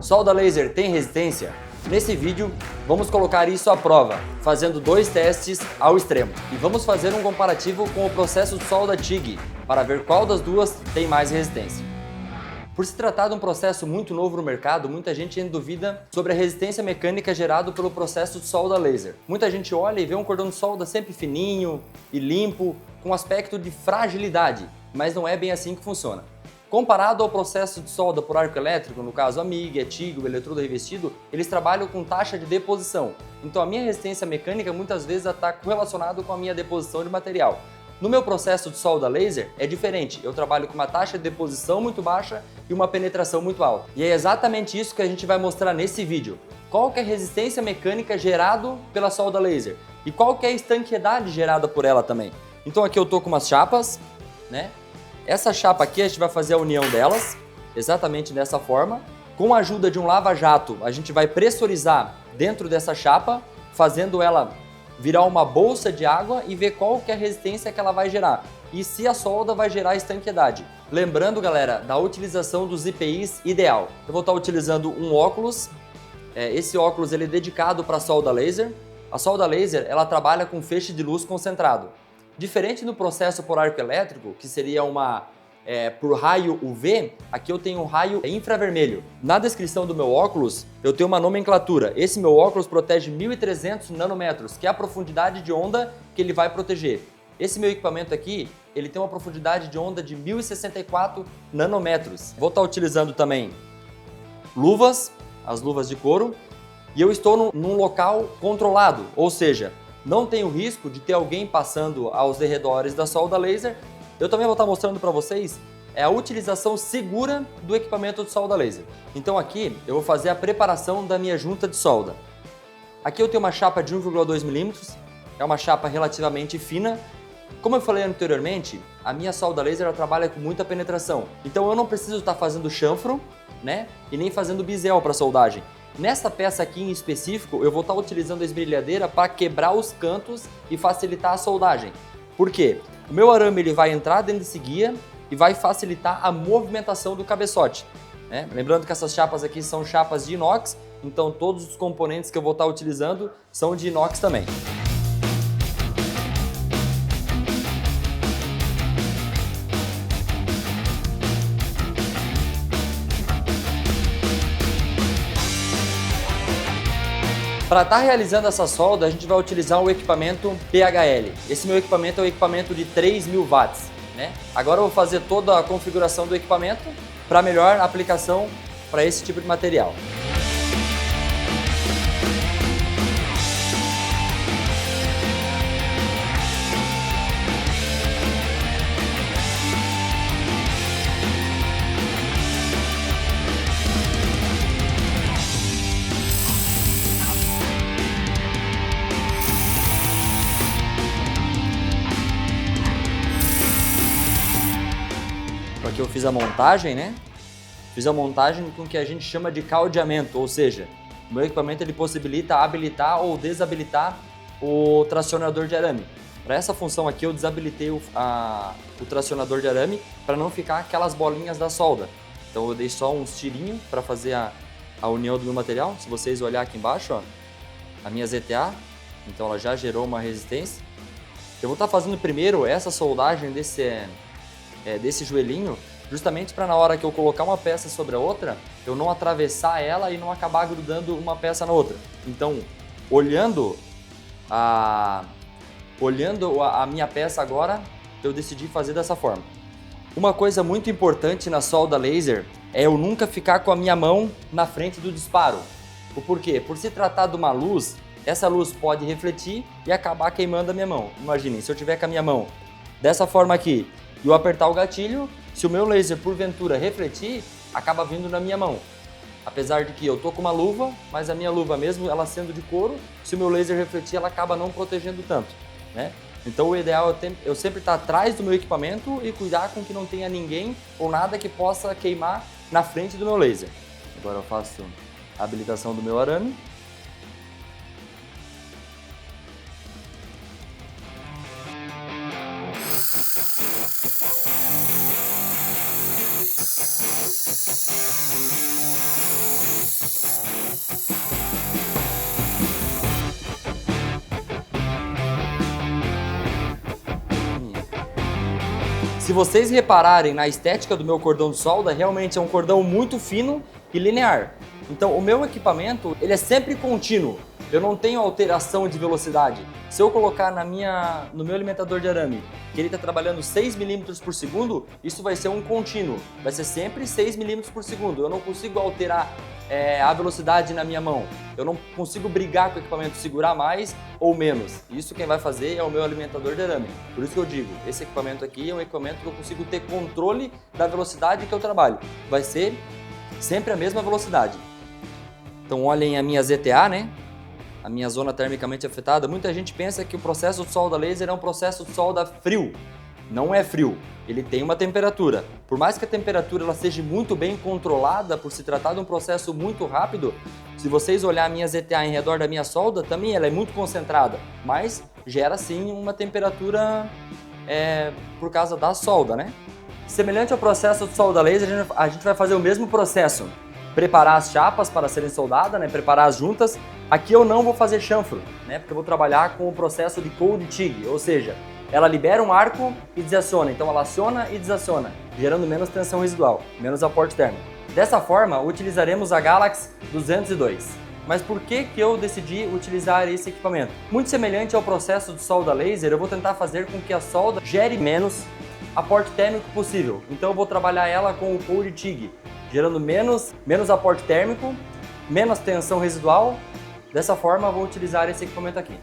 Solda laser tem resistência? Nesse vídeo, vamos colocar isso à prova, fazendo 2 testes ao extremo. E vamos fazer um comparativo com o processo de solda TIG, para ver qual das duas tem mais resistência. Por se tratar de um processo muito novo no mercado, muita gente ainda duvida sobre a resistência mecânica gerada pelo processo de solda laser. Muita gente olha e vê um cordão de solda sempre fininho e limpo, com aspecto de fragilidade, mas não é bem assim que funciona. Comparado ao processo de solda por arco elétrico, no caso a MIG, a TIG, o eletrodo revestido, eles trabalham com taxa de deposição. Então a minha resistência mecânica muitas vezes está correlacionada com a minha deposição de material. No meu processo de solda laser é diferente, eu trabalho com uma taxa de deposição muito baixa e uma penetração muito alta. E é exatamente isso que a gente vai mostrar nesse vídeo. Qual que é a resistência mecânica gerada pela solda laser e qual que é a estanqueidade gerada por ela também. Então aqui eu tô com umas chapas, né? Essa chapa aqui a gente vai fazer a união delas, exatamente dessa forma. Com a ajuda de um lava-jato, a gente vai pressurizar dentro dessa chapa, fazendo ela virar uma bolsa de água e ver qual que é a resistência que ela vai gerar. E se a solda vai gerar estanqueidade. Lembrando, galera, da utilização dos EPIs ideal. Eu vou estar utilizando um óculos. Esse óculos ele é dedicado para solda laser. A solda laser ela trabalha com feixe de luz concentrado. Diferente no processo por arco elétrico, que seria por raio UV, aqui eu tenho um raio infravermelho. Na descrição do meu óculos, eu tenho uma nomenclatura. Esse meu óculos protege 1.300 nanômetros, que é a profundidade de onda que ele vai proteger. Esse meu equipamento aqui, ele tem uma profundidade de onda de 1.064 nanômetros. Vou estar utilizando também luvas, as luvas de couro, e eu estou num local controlado, ou seja, não tenho risco de ter alguém passando aos arredores da solda laser. Eu também vou estar mostrando para vocês a utilização segura do equipamento de solda laser. Então aqui eu vou fazer a preparação da minha junta de solda. Aqui eu tenho uma chapa de 1,2 mm, é uma chapa relativamente fina. Como eu falei anteriormente, a minha solda laser ela trabalha com muita penetração. Então eu não preciso estar fazendo chanfro, né? E nem fazendo bisel para soldagem. Nessa peça aqui em específico, eu vou estar utilizando a esmerilhadeira para quebrar os cantos e facilitar a soldagem. Por quê? O meu arame ele vai entrar dentro desse guia e vai facilitar a movimentação do cabeçote, né? Lembrando que essas chapas aqui são chapas de inox, então todos os componentes que eu vou estar utilizando são de inox também. Para estar realizando essa solda, a gente vai utilizar o equipamento PHL. Esse meu equipamento é um equipamento de 3.000 watts, né? Agora eu vou fazer toda a configuração do equipamento para melhor aplicação para esse tipo de material. Aqui eu fiz a montagem, né? Fiz a montagem com o que a gente chama de caldeamento, ou seja, o meu equipamento ele possibilita habilitar ou desabilitar o tracionador de arame. Para essa função aqui eu desabilitei o tracionador de arame para não ficar aquelas bolinhas da solda. Então eu dei só uns tirinhos para fazer a união do meu material. Se vocês olharem aqui embaixo, ó, a minha ZTA, então ela já gerou uma resistência. Eu vou estar fazendo primeiro essa soldagem desse joelhinho, justamente para na hora que eu colocar uma peça sobre a outra, eu não atravessar ela e não acabar grudando uma peça na outra. Então, olhando a minha peça agora, eu decidi fazer dessa forma. Uma coisa muito importante na solda laser é eu nunca ficar com a minha mão na frente do disparo. O porquê? Por se tratar de uma luz, essa luz pode refletir e acabar queimando a minha mão. Imaginem, se eu tiver com a minha mão dessa forma aqui, e eu apertar o gatilho, se o meu laser porventura refletir, acaba vindo na minha mão. Apesar de que eu tô com uma luva, mas a minha luva mesmo, ela sendo de couro, se o meu laser refletir, ela acaba não protegendo tanto, né? Então o ideal é eu sempre estar atrás do meu equipamento e cuidar com que não tenha ninguém ou nada que possa queimar na frente do meu laser. Agora eu faço a habilitação do meu arame. Se vocês repararem na estética do meu cordão de solda, realmente é um cordão muito fino e linear. Então o meu equipamento, ele é sempre contínuo. Eu não tenho alteração de velocidade. Se eu colocar no meu alimentador de arame, que ele está trabalhando 6 milímetros por segundo, isso vai ser um contínuo. Vai ser sempre 6 milímetros por segundo. Eu não consigo alterar a velocidade na minha mão. Eu não consigo brigar com o equipamento, segurar mais ou menos. Isso quem vai fazer é o meu alimentador de arame. Por isso que eu digo, esse equipamento aqui é um equipamento que eu consigo ter controle da velocidade que eu trabalho. Vai ser sempre a mesma velocidade. Então olhem a minha ZTA, né? A minha zona termicamente afetada. Muita gente pensa que o processo de solda laser é um processo de solda frio. Não é frio, ele tem uma temperatura. Por mais que a temperatura ela seja muito bem controlada, por se tratar de um processo muito rápido, se vocês olharem a minha ZTA em redor da minha solda, também ela é muito concentrada, mas gera sim uma temperatura por causa da solda, né? Semelhante ao processo de solda laser, a gente vai fazer o mesmo processo. Preparar as chapas para serem soldadas, né? Preparar as juntas. Aqui eu não vou fazer chanfro, né? Porque eu vou trabalhar com o processo de cold TIG, ou seja, ela libera um arco e desaciona, então ela aciona e desaciona, gerando menos tensão residual, menos aporte térmico. Dessa forma, utilizaremos a Galax 202. Mas por que eu decidi utilizar esse equipamento? Muito semelhante ao processo de solda laser, eu vou tentar fazer com que a solda gere menos aporte térmico possível. Então eu vou trabalhar ela com o cold TIG, gerando menos aporte térmico, menos tensão residual. Dessa forma, eu vou utilizar esse equipamento aqui.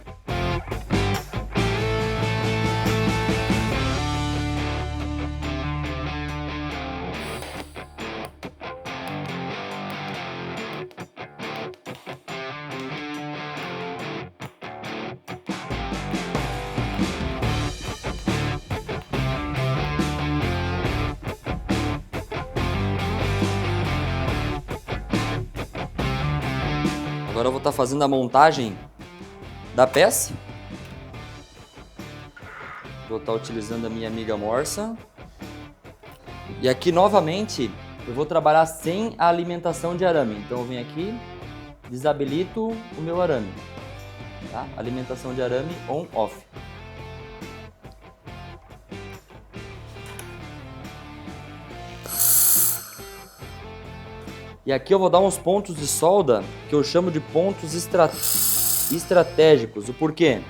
Agora eu vou estar fazendo a montagem da peça. Vou estar utilizando a minha amiga Morsa. E aqui novamente eu vou trabalhar sem a alimentação de arame. Então eu venho aqui, desabilito o meu arame. Tá? Alimentação de arame on-off. E aqui eu vou dar uns pontos de solda que eu chamo de pontos estratégicos. O porquê?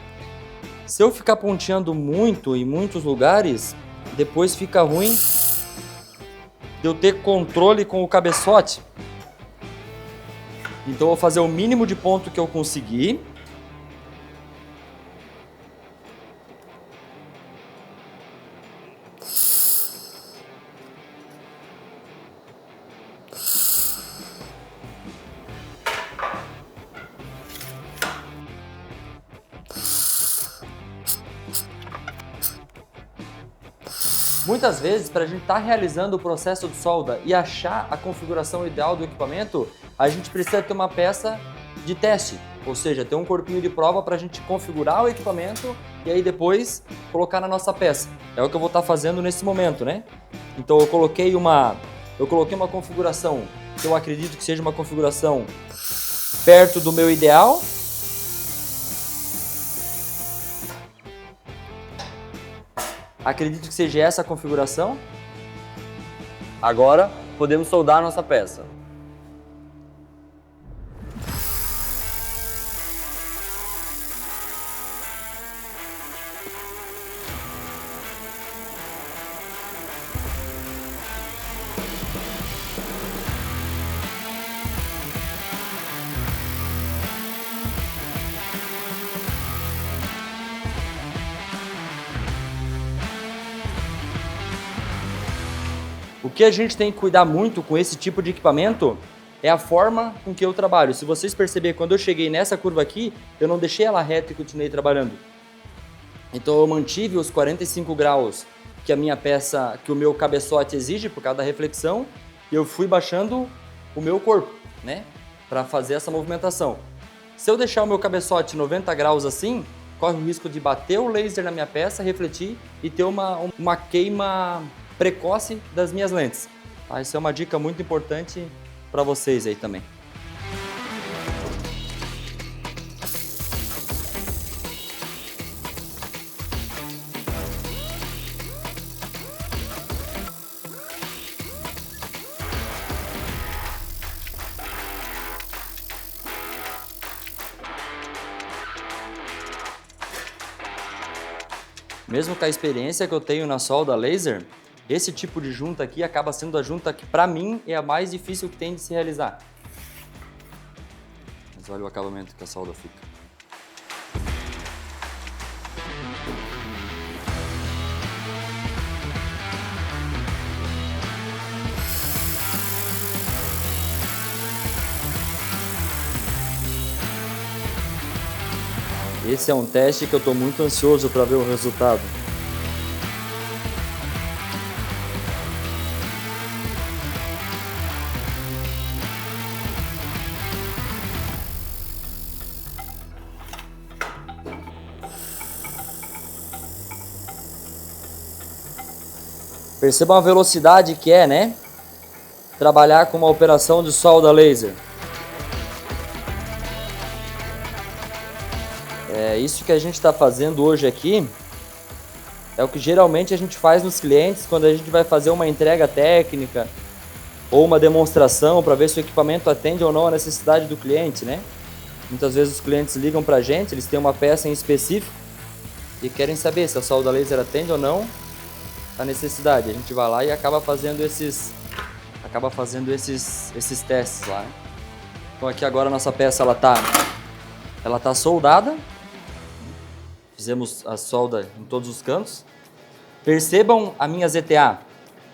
Se eu ficar ponteando muito em muitos lugares, depois fica ruim de eu ter controle com o cabeçote. Então eu vou fazer o mínimo de ponto que eu conseguir. Muitas vezes, para a gente estar realizando o processo de solda e achar a configuração ideal do equipamento, a gente precisa ter uma peça de teste, ou seja, ter um corpinho de prova para a gente configurar o equipamento e aí depois colocar na nossa peça. É o que eu vou estar fazendo nesse momento, né? Então eu coloquei uma configuração que eu acredito que seja uma configuração perto do meu ideal. Acredito que seja essa a configuração. Agora podemos soldar a nossa peça. O que a gente tem que cuidar muito com esse tipo de equipamento é a forma com que eu trabalho. Se vocês perceberem, quando eu cheguei nessa curva aqui, eu não deixei ela reta e continuei trabalhando. Então eu mantive os 45 graus que a minha peça, que o meu cabeçote exige por causa da reflexão, e eu fui baixando o meu corpo, né, para fazer essa movimentação. Se eu deixar o meu cabeçote 90 graus assim, corre o risco de bater o laser na minha peça, refletir e ter uma queima precoce das minhas lentes. Tá? Isso é uma dica muito importante para vocês aí também. Mesmo com a experiência que eu tenho na solda laser, esse tipo de junta aqui acaba sendo a junta que, para mim, é a mais difícil que tem de se realizar. Mas olha o acabamento que a solda fica. Esse é um teste que eu estou muito ansioso para ver o resultado. Percebam a velocidade que é, né? Trabalhar com uma operação de solda laser. Isso que a gente está fazendo hoje aqui é o que geralmente a gente faz nos clientes quando a gente vai fazer uma entrega técnica ou uma demonstração para ver se o equipamento atende ou não a necessidade do cliente, né? Muitas vezes os clientes ligam para a gente, eles têm uma peça em específico e querem saber se a solda laser atende ou não a necessidade. A gente vai lá e acaba fazendo esses testes lá. Então aqui agora a nossa peça ela tá soldada. Fizemos a solda em todos os cantos. Percebam a minha ZTA,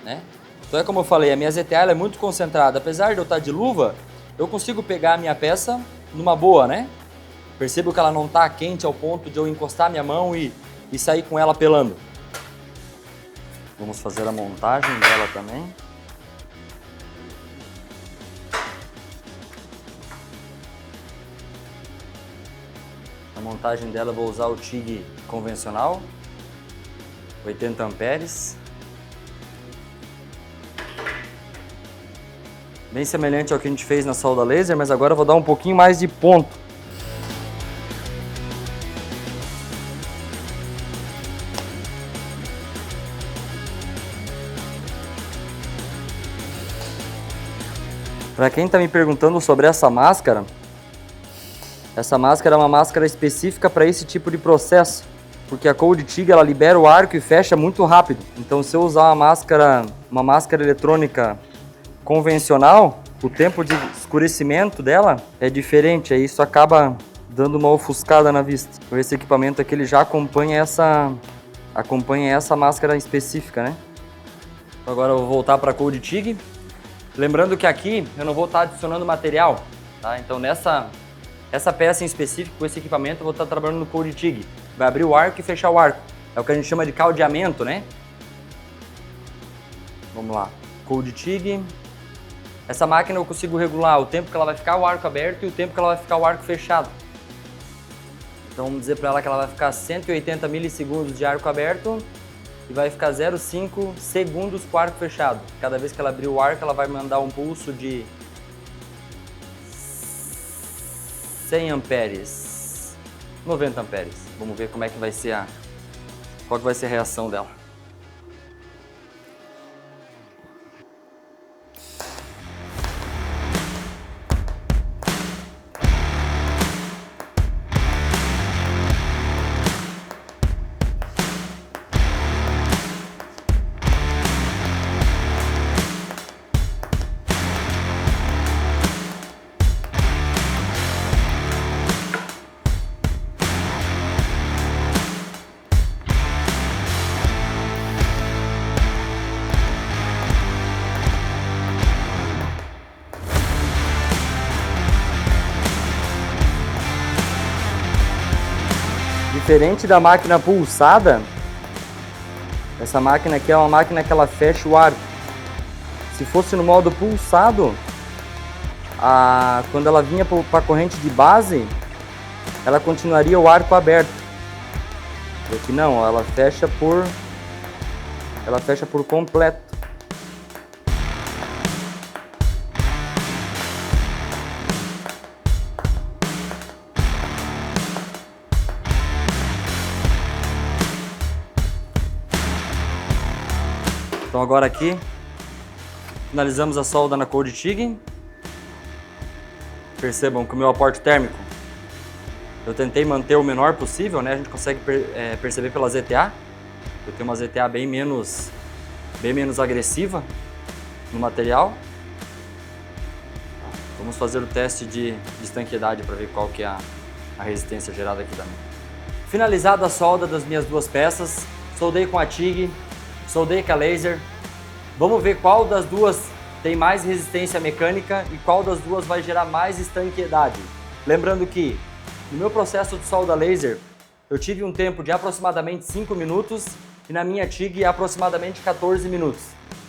né? Então é como eu falei, a minha ZTA ela é muito concentrada. Apesar de eu estar de luva, eu consigo pegar a minha peça numa boa, né? Percebo que ela não está quente ao ponto de eu encostar minha mão e sair com ela pelando. Vamos fazer a montagem dela também. A montagem dela eu vou usar o TIG convencional, 80 amperes. Bem semelhante ao que a gente fez na solda laser, mas agora eu vou dar um pouquinho mais de ponto. Para quem está me perguntando sobre essa máscara é uma máscara específica para esse tipo de processo, porque a Cold TIG ela libera o arco e fecha muito rápido. Então se eu usar uma máscara eletrônica convencional, o tempo de escurecimento dela é diferente, aí isso acaba dando uma ofuscada na vista. Então esse equipamento aqui ele já acompanha essa máscara específica, né? Então agora eu vou voltar para a Cold TIG. Lembrando que aqui eu não vou estar adicionando material, tá? Então essa peça em específico, com esse equipamento, eu vou estar trabalhando no Cold TIG. Vai abrir o arco e fechar o arco. É o que a gente chama de caldeamento, né? Vamos lá. Cold TIG. Essa máquina eu consigo regular o tempo que ela vai ficar o arco aberto e o tempo que ela vai ficar o arco fechado. Então vamos dizer para ela que ela vai ficar 180 milissegundos de arco aberto e vai ficar 0,5 segundos com o arco fechado. Cada vez que ela abrir o arco, ela vai mandar um pulso de 100 amperes, 90 amperes. Vamos ver como é que vai ser qual que vai ser a reação dela. Diferente da máquina pulsada, essa máquina aqui é uma máquina que ela fecha o arco. Se fosse no modo pulsado, quando ela vinha para a corrente de base, ela continuaria o arco aberto. Aqui não, ela fecha por completo. Então agora aqui, finalizamos a solda na Cold TIG. Percebam que o meu aporte térmico, eu tentei manter o menor possível, né? A gente consegue perceber pela ZTA. Eu tenho uma ZTA bem menos agressiva no material. Vamos fazer o teste de estanqueidade para ver qual que é a resistência gerada aqui também. Finalizada a solda das minhas duas peças, soldei com a TIG, soldei com a laser. Vamos ver qual das duas tem mais resistência mecânica e qual das duas vai gerar mais estanqueidade. Lembrando que no meu processo de solda laser, eu tive um tempo de aproximadamente 5 minutos e na minha TIG aproximadamente 14 minutos.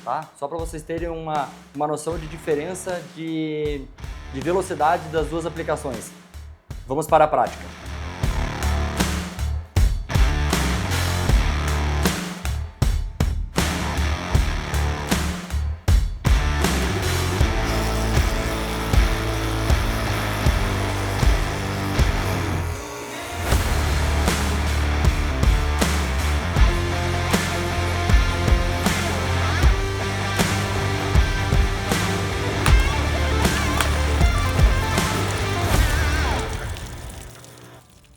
Tá? Só para vocês terem uma noção de diferença de velocidade das duas aplicações. Vamos para a prática.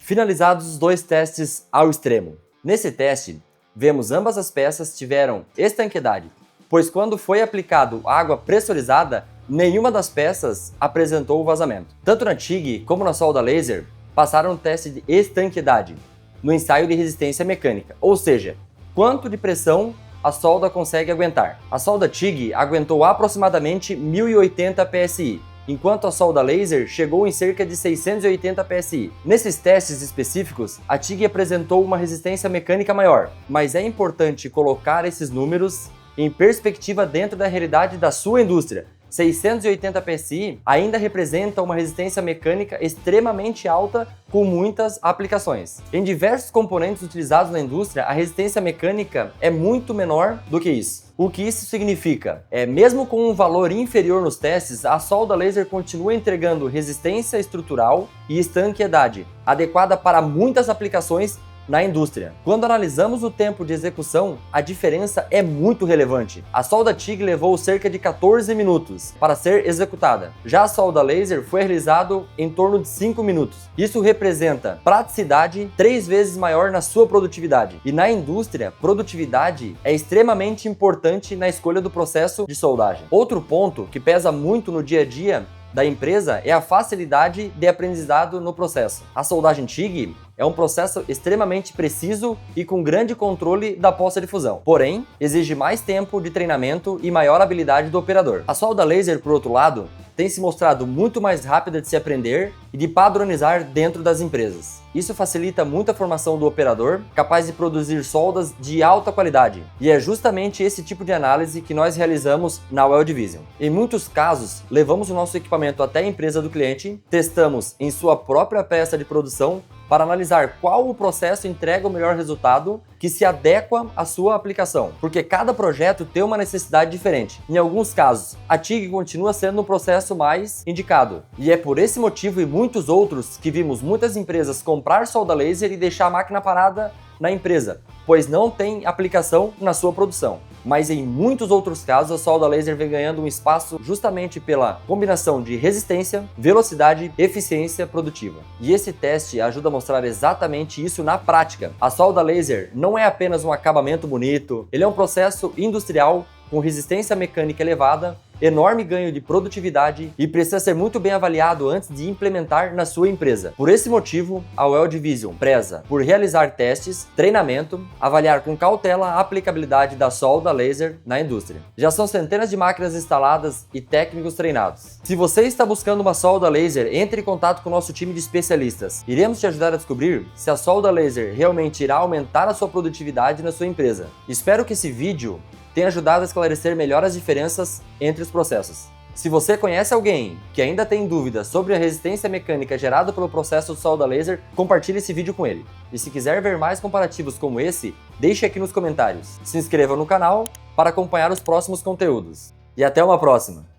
Finalizados os dois testes ao extremo. Nesse teste, vemos ambas as peças tiveram estanqueidade, pois quando foi aplicado água pressurizada, nenhuma das peças apresentou vazamento. Tanto na TIG como na solda laser, passaram o teste de estanqueidade no ensaio de resistência mecânica, ou seja, quanto de pressão a solda consegue aguentar. A solda TIG aguentou aproximadamente 1080 PSI, enquanto a solda laser chegou em cerca de 680 PSI. Nesses testes específicos, a TIG apresentou uma resistência mecânica maior, mas é importante colocar esses números em perspectiva dentro da realidade da sua indústria. 680 PSI ainda representa uma resistência mecânica extremamente alta com muitas aplicações. Em diversos componentes utilizados na indústria, a resistência mecânica é muito menor do que isso. O que isso significa? Mesmo com um valor inferior nos testes, a solda laser continua entregando resistência estrutural e estanqueidade, adequada para muitas aplicações na indústria. Quando analisamos o tempo de execução, a diferença é muito relevante. A solda TIG levou cerca de 14 minutos para ser executada. Já a solda laser foi realizado em torno de 5 minutos. Isso representa praticidade 3 vezes maior na sua produtividade. E na indústria, produtividade é extremamente importante na escolha do processo de soldagem. Outro ponto que pesa muito no dia a dia da empresa é a facilidade de aprendizado no processo. A soldagem TIG é um processo extremamente preciso e com grande controle da poça de fusão. Porém, exige mais tempo de treinamento e maior habilidade do operador. A solda laser, por outro lado, tem se mostrado muito mais rápida de se aprender e de padronizar dentro das empresas. Isso facilita muito a formação do operador, capaz de produzir soldas de alta qualidade. E é justamente esse tipo de análise que nós realizamos na Well Division. Em muitos casos, levamos o nosso equipamento até a empresa do cliente, testamos em sua própria peça de produção para analisar qual o processo entrega o melhor resultado que se adequa à sua aplicação, porque cada projeto tem uma necessidade diferente. Em alguns casos, a TIG continua sendo um processo mais indicado, e é por esse motivo e muitos outros que vimos muitas empresas comprar solda laser e deixar a máquina parada na empresa, pois não tem aplicação na sua produção. Mas em muitos outros casos, a solda laser vem ganhando um espaço justamente pela combinação de resistência, velocidade e eficiência produtiva. E esse teste ajuda a mostrar exatamente isso na prática. A solda laser não é apenas um acabamento bonito, ele é um processo industrial com resistência mecânica elevada, enorme ganho de produtividade e precisa ser muito bem avaliado antes de implementar na sua empresa. Por esse motivo, a Well Division preza por realizar testes, treinamento, avaliar com cautela a aplicabilidade da solda laser na indústria. Já são centenas de máquinas instaladas e técnicos treinados. Se você está buscando uma solda laser, entre em contato com o nosso time de especialistas. Iremos te ajudar a descobrir se a solda laser realmente irá aumentar a sua produtividade na sua empresa. Espero que esse vídeo tenha ajudado a esclarecer melhor as diferenças entre os processos. Se você conhece alguém que ainda tem dúvidas sobre a resistência mecânica gerada pelo processo de solda laser, compartilhe esse vídeo com ele. E se quiser ver mais comparativos como esse, deixe aqui nos comentários. Se inscreva no canal para acompanhar os próximos conteúdos. E até uma próxima!